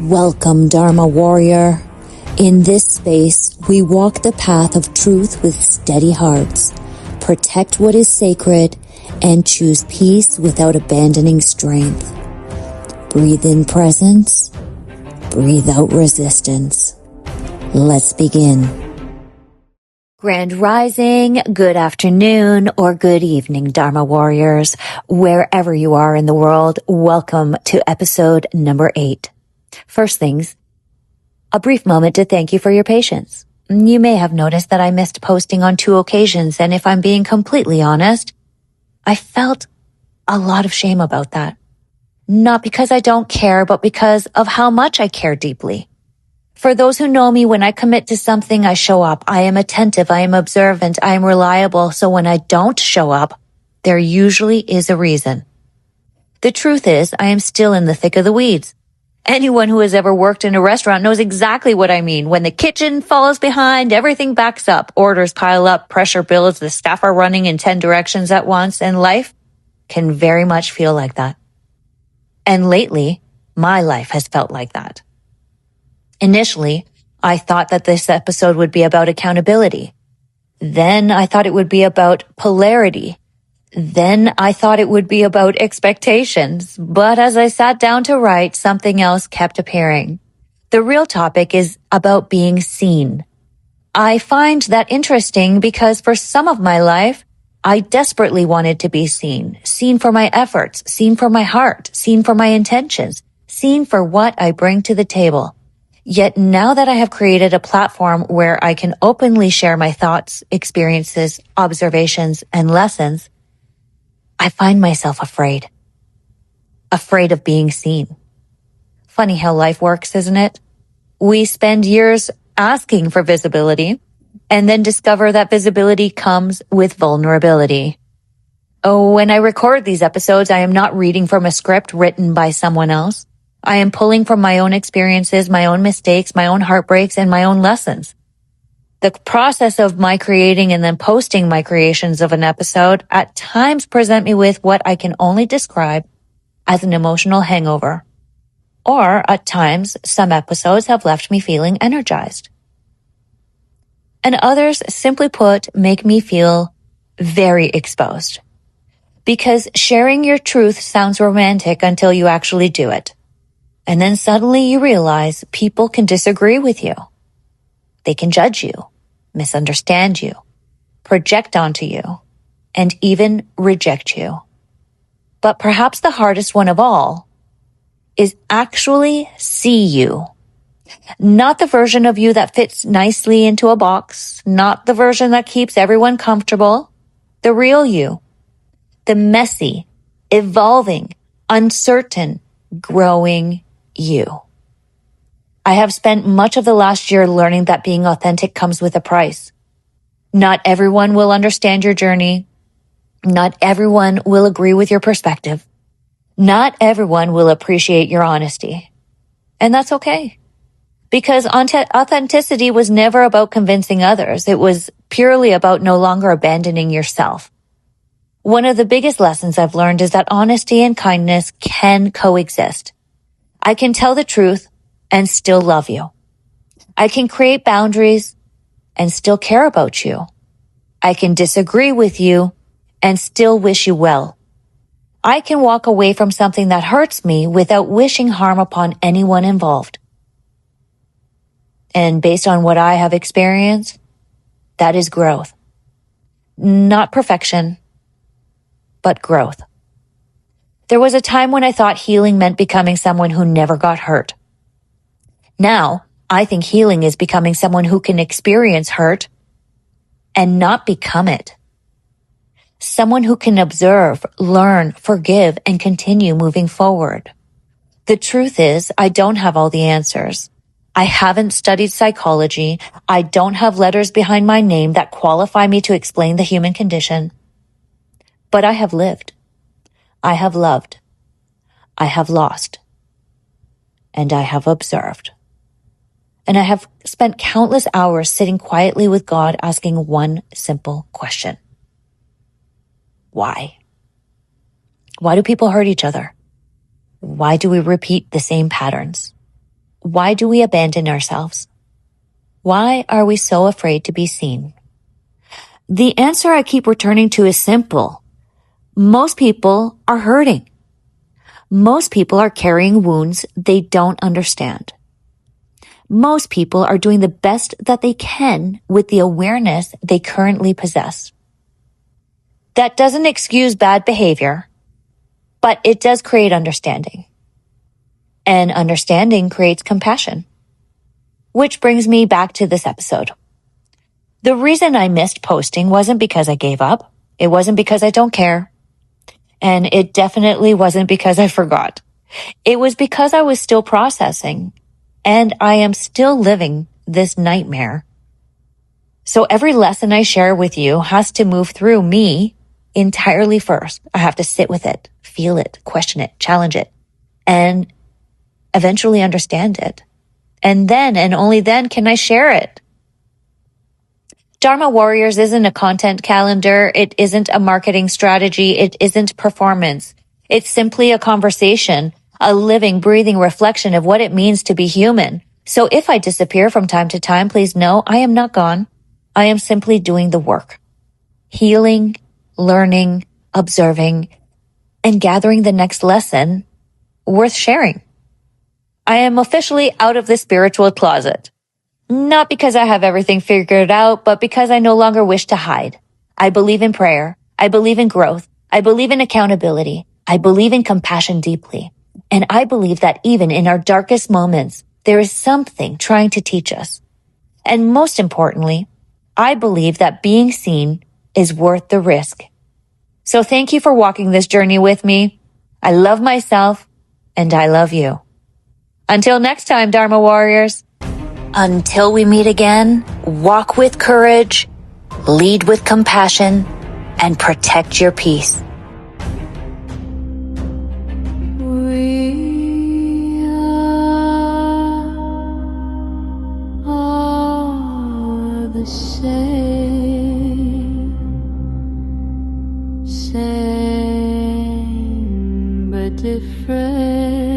Welcome, Dharma warrior. In this space, we walk the path of truth with steady hearts, protect what is sacred, and choose peace without abandoning strength. Breathe in presence, breathe out resistance. Let's begin. Grand Rising, good afternoon, or good evening, Dharma warriors. Wherever you are in the world, welcome to episode number 8. First things, a brief moment to thank you for your patience. You may have noticed that I missed posting on 2 occasions, and if I'm being completely honest, I felt a lot of shame about that. Not because I don't care, but because of how much I care deeply. For those who know me, when I commit to something, I show up. I am attentive, I am observant, I am reliable, so when I don't show up, there usually is a reason. The truth is, I am still in the thick of the weeds. Anyone who has ever worked in a restaurant knows exactly what I mean. When the kitchen falls behind, everything backs up, orders pile up, pressure builds, the staff are running in 10 directions at once, and life can very much feel like that. And lately, my life has felt like that. Initially, I thought that this episode would be about accountability. Then I thought it would be about polarity. Then I thought it would be about expectations, but as I sat down to write, something else kept appearing. The real topic is about being seen. I find that interesting because for some of my life, I desperately wanted to be seen for my efforts, seen for my heart, seen for my intentions, seen for what I bring to the table. Yet now that I have created a platform where I can openly share my thoughts, experiences, observations, and lessons, I find myself afraid of being seen. Funny how life works, isn't it? We spend years asking for visibility and then discover that visibility comes with vulnerability. Oh, when I record these episodes, I am not reading from a script written by someone else. I am pulling from my own experiences, my own mistakes, my own heartbreaks, and my own lessons. The process of my creating and then posting my creations of an episode at times present me with what I can only describe as an emotional hangover. Or at times, some episodes have left me feeling energized. And others, simply put, make me feel very exposed. Because sharing your truth sounds romantic until you actually do it. And then suddenly you realize people can disagree with you. They can judge you, misunderstand you, project onto you, and even reject you. But perhaps the hardest one of all is actually see you. Not the version of you that fits nicely into a box, not the version that keeps everyone comfortable, the real you, the messy, evolving, uncertain, growing you. I have spent much of the last year learning that being authentic comes with a price. Not everyone will understand your journey. Not everyone will agree with your perspective. Not everyone will appreciate your honesty. And that's okay. Because authenticity was never about convincing others. It was purely about no longer abandoning yourself. One of the biggest lessons I've learned is that honesty and kindness can coexist. I can tell the truth and still love you. I can create boundaries and still care about you. I can disagree with you and still wish you well. I can walk away from something that hurts me without wishing harm upon anyone involved. And based on what I have experienced, that is growth. Not perfection, but growth. There was a time when I thought healing meant becoming someone who never got hurt. Now, I think healing is becoming someone who can experience hurt and not become it. Someone who can observe, learn, forgive, and continue moving forward. The truth is, I don't have all the answers. I haven't studied psychology. I don't have letters behind my name that qualify me to explain the human condition. But I have lived. I have loved. I have lost. And I have observed. And I have spent countless hours sitting quietly with God asking one simple question. Why? Why do people hurt each other? Why do we repeat the same patterns? Why do we abandon ourselves? Why are we so afraid to be seen? The answer I keep returning to is simple. Most people are hurting. Most people are carrying wounds they don't understand. Most people are doing the best that they can with the awareness they currently possess. That doesn't excuse bad behavior, but it does create understanding. And understanding creates compassion. Which brings me back to this episode. The reason I missed posting wasn't because I gave up. It wasn't because I don't care. And it definitely wasn't because I forgot. It was because I was still processing, and I am still living this nightmare. So every lesson I share with you has to move through me entirely first. I have to sit with it, feel it, question it, challenge it, and eventually understand it. And then, and only then, can I share it. Dharma Warriors isn't a content calendar. It isn't a marketing strategy. It isn't performance. It's simply a conversation, a living, breathing reflection of what it means to be human. So if I disappear from time to time, please know I am not gone. I am simply doing the work. Healing, learning, observing, and gathering the next lesson worth sharing. I am officially out of the spiritual closet. Not because I have everything figured out, but because I no longer wish to hide. I believe in prayer. I believe in growth. I believe in accountability. I believe in compassion deeply. And I believe that even in our darkest moments, there is something trying to teach us. And most importantly, I believe that being seen is worth the risk. So thank you for walking this journey with me. I love myself and I love you. Until next time, Dharma Warriors. Until we meet again, walk with courage, lead with compassion, and protect your peace. We are the same but different.